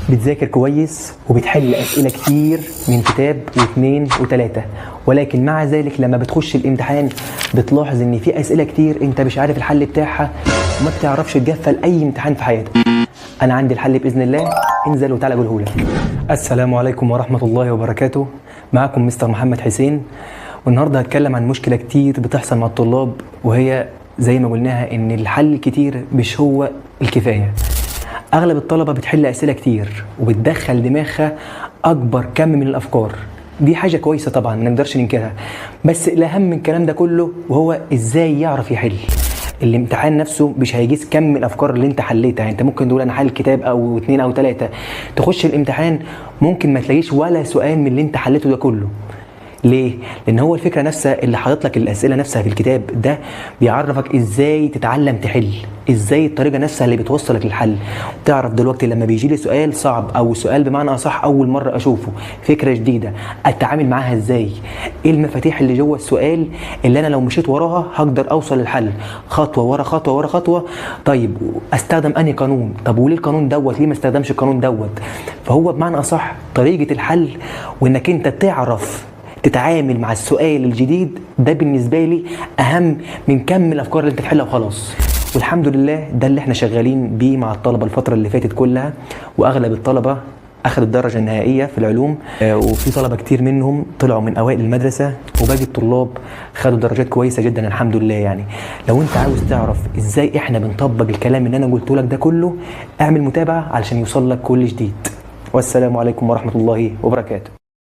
بتذاكر كويس وبتحل أسئلة كتير من كتاب واثنين وثلاثة، ولكن مع ذلك لما بتخش الامتحان بتلاحظ ان في أسئلة كتير انت مش عارف الحل بتاعها وما بتعرفش تقفل اي امتحان في حياتك. انا عندي الحل باذن الله، انزل وتعالى اقوله لك. السلام عليكم ورحمة الله وبركاته، معكم مستر محمد حسين، والنهارده هتكلم عن مشكلة كتير بتحصل مع الطلاب، وهي زي ما قلناها ان الحل الكتير مش هو الكفاية. اغلب الطلبه بتحل اسئله كتير وبتدخل دماغها اكبر كم من الافكار. دي حاجه كويسه طبعا ما نقدرش ننكرها، بس الاهم من الكلام ده كله وهو ازاي يعرف يحل. الامتحان نفسه مش هيقيس كم الافكار اللي انت حليتها، يعني انت ممكن تقول انا حل كتاب او اتنين او تلاته، تخش الامتحان ممكن ما تلاقيش ولا سؤال من اللي انت حليته ده كله. ليه؟ لأن هو الفكرة نفسها اللي حاطط لك الأسئلة نفسها في الكتاب ده بيعرفك إزاي تتعلم تحل، إزاي الطريقة نفسها اللي بتوصلك للحل. تعرف دلوقتي لما بيجي لي سؤال صعب أو سؤال بمعنى أصح أول مرة أشوفه، فكرة جديدة، أتعامل معاها إزاي؟ إيه المفاتيح اللي جوه السؤال اللي أنا لو مشيت وراها هقدر أوصل للحل خطوة ورا خطوة ورا خطوة؟ طيب أستخدم أنهي قانون؟ طب وليه القانون دوت؟ ليه ما استخدمش القانون دوت؟ فهو بمعنى أصح طريقة الحل، وإنك أنت تعرف تتعامل مع السؤال الجديد ده بالنسبه لي اهم من كم الافكار اللي انت تحلها وخلاص. والحمد لله ده اللي احنا شغالين بيه مع الطلبه الفتره اللي فاتت كلها، واغلب الطلبه اخذوا الدرجه النهائيه في العلوم، وفي طلبه كتير منهم طلعوا من اوائل المدرسه، وباقي الطلاب خدوا درجات كويسه جدا الحمد لله. يعني لو انت عاوز تعرف ازاي احنا بنطبق الكلام اللي انا قلته لك ده كله، اعمل متابعه علشان يوصل لك كل جديد. والسلام عليكم ورحمه الله وبركاته.